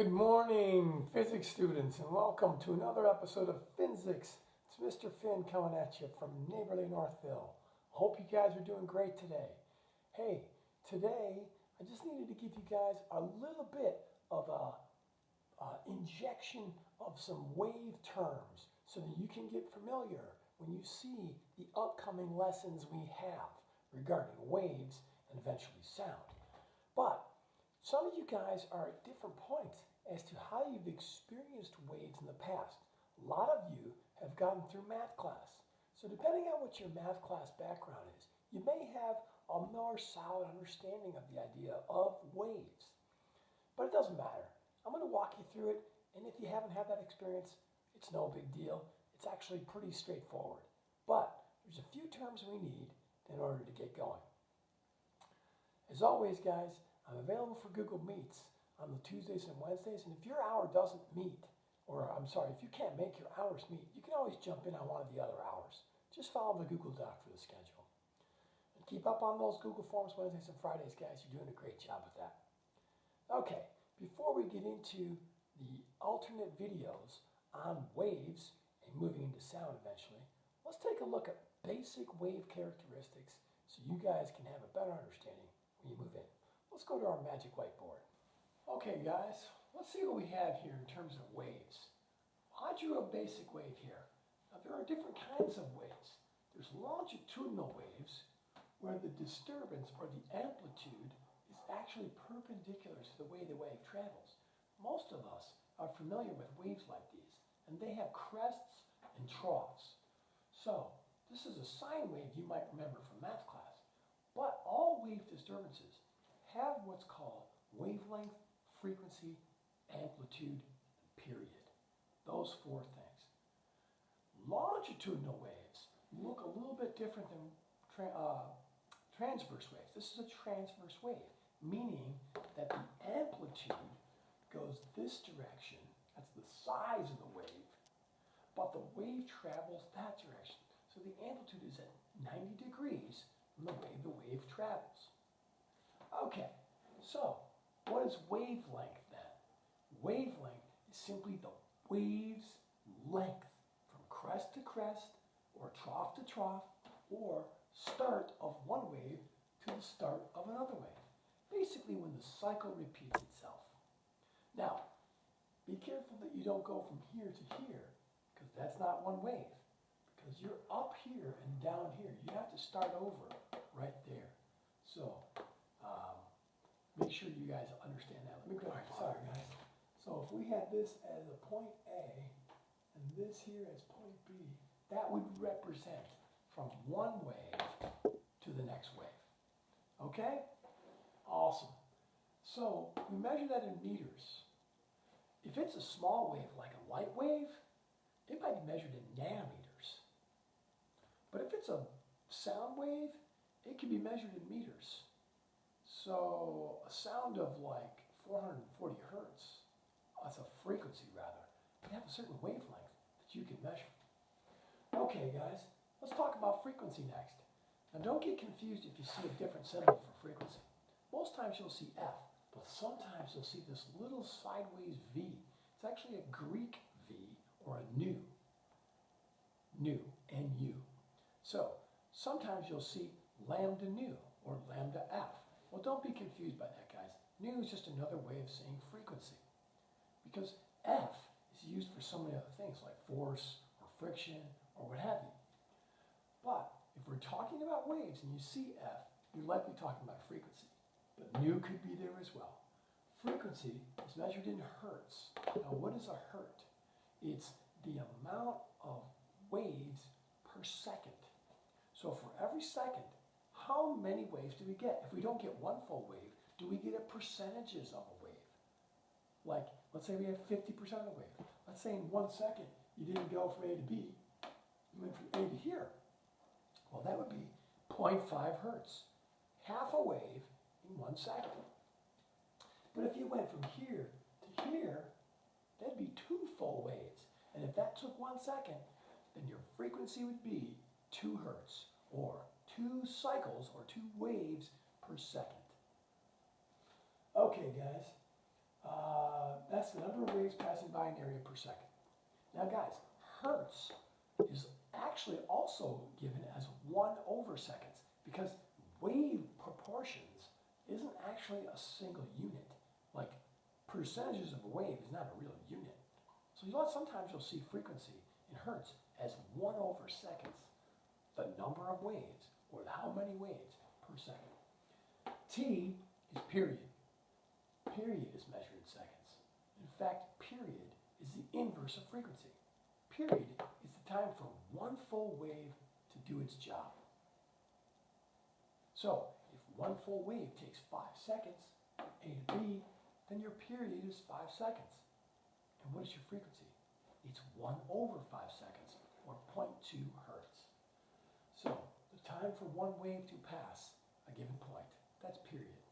Good morning, physics students, and welcome to another episode of Physics. It's Mr. Finn coming at you from neighborly Northville. Hope you guys are doing great today. Hey, today I just needed to give you guys a little bit of a injection of some wave terms so that you can get familiar when you see the upcoming lessons we have regarding waves and eventually sound. But some of you guys are at different points as to how you've experienced waves in the past. A lot of you have gotten through math class. So depending on what your math class background is, you may have a more solid understanding of the idea of waves. But it doesn't matter. I'm going to walk you through it, and if you haven't had that experience, it's no big deal. It's actually pretty straightforward. But there's a few terms we need in order to get going. As always, guys, I'm available for Google Meets on the Tuesdays and Wednesdays, and if your hour doesn't meet, if you can't make your hours meet, you can always jump in on one of the other hours. Just follow the Google Doc for the schedule. And keep up on those Google Forms Wednesdays and Fridays, guys. You're doing a great job with that. Okay, before we get into the alternate videos on waves and moving into sound eventually, let's take a look at basic wave characteristics so you guys can have a better understanding when you move in. Let's go to our magic whiteboard. Okay, guys, let's see what we have here in terms of waves. I drew a basic wave here. Now, there are different kinds of waves. There's longitudinal waves where the disturbance or the amplitude is actually perpendicular to the way the wave travels. Most of us are familiar with waves like these, and they have crests and troughs. So, this is a sine wave you might remember from math class. But all wave disturbances have what's called wavelength, frequency, amplitude, and period. Those four things. Longitudinal waves look a little bit different than transverse waves. This is a transverse wave, meaning that the amplitude goes this direction, that's the size of the wave, but the wave travels that direction. So the amplitude is at 90 degrees from the way the wave travels. Okay, so what is wavelength then? Wavelength is simply the wave's length from crest to crest, or trough to trough, or start of one wave to the start of another wave. Basically when the cycle repeats itself. Now, be careful that you don't go from here to here, because that's not one wave. Because you're up here and down here. You have to start over right there. So, make sure you guys understand that. Let me go. Sorry, guys. So if we had this as a point A and this here as point B, that would represent from one wave to the next wave. Okay? Awesome. So we measure that in meters. If it's a small wave like a light wave, it might be measured in nanometers. But if it's a sound wave, it can be measured in meters. So a sound of like 440 hertz, that's a frequency rather, can have a certain wavelength that you can measure. Okay, guys, let's talk about frequency next. Now don't get confused if you see a different symbol for frequency. Most times you'll see F, but sometimes you'll see this little sideways V. It's actually a Greek V or a nu, N-U. So sometimes you'll see lambda nu or lambda F. Well, don't be confused by that, guys. Nu is just another way of saying frequency. Because F is used for so many other things like force or friction or what have you. But if we're talking about waves and you see F, you're likely talking about frequency. But nu could be there as well. Frequency is measured in hertz. Now, what is a hertz? It's the amount of waves per second. So for every second, how many waves do we get? If we don't get one full wave, do we get a percentages of a wave? Like, let's say we have 50% of the wave. Let's say in 1 second, you didn't go from A to B, you went from A to here. Well, that would be 0.5 hertz. Half a wave in 1 second. But if you went from here to here, that'd be 2 full waves. And if that took 1 second, then your frequency would be 2 hertz, or 2 cycles, or 2 waves per second. Okay, guys, That's the number of waves passing by an area per second. Now guys, hertz is actually also given as 1/seconds because wave proportions isn't actually a single unit. Like percentages of a wave is not a real unit. So sometimes you'll see frequency in hertz as 1/seconds, the number of waves or how many waves per second. T is period. Period is measured in seconds. In fact, period is the inverse of frequency. Period is the time for one full wave to do its job. So, if one full wave takes 5 seconds, A to B, then your period is 5 seconds. And what is your frequency? It's 1/5 seconds, or 0.2 hertz. So, the time for one wave to pass a given point, that's period.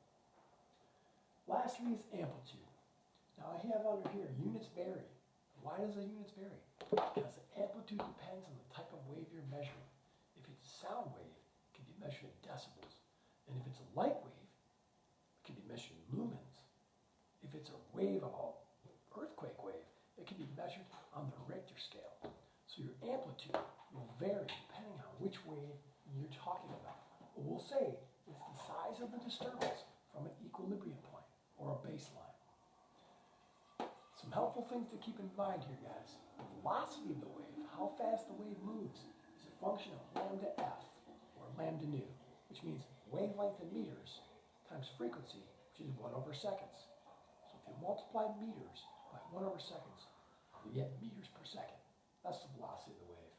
Lastly is amplitude. Now I have under here, units vary. Why does the units vary? Because the amplitude depends on the type of wave you're measuring. If it's a sound wave, it can be measured in decibels. And if it's a light wave, it can be measured in lumens. If it's a wave, an earthquake wave, it can be measured on the Richter scale. So your amplitude will vary depending on which wave you're talking about. But we'll say it's the size of the disturbance from an equilibrium point or a baseline. Some helpful things to keep in mind here, guys. The velocity of the wave, how fast the wave moves, is a function of lambda f, or lambda nu, which means wavelength in meters times frequency, which is 1/seconds. So if you multiply meters by 1/seconds, you get meters per second. That's the velocity of the wave.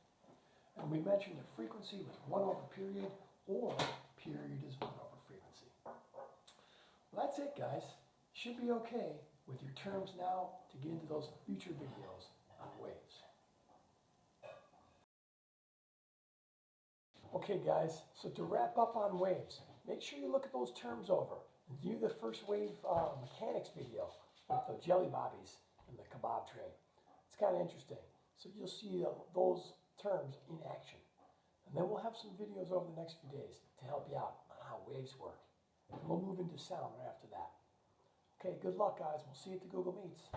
And we mentioned that frequency was 1/period, or period is 1/frequency. Well, that's it, guys. You should be okay with your terms now to get into those future videos on waves. Okay, guys, so to wrap up on waves, make sure you look at those terms over and view the first wave mechanics video with the jelly bobbies and the kebab train. It's kind of interesting. So you'll see those terms in action. And then we'll have some videos over the next few days to help you out on how waves work. And we'll move into sound right after that. Okay, good luck, guys. We'll see you at the Google Meets.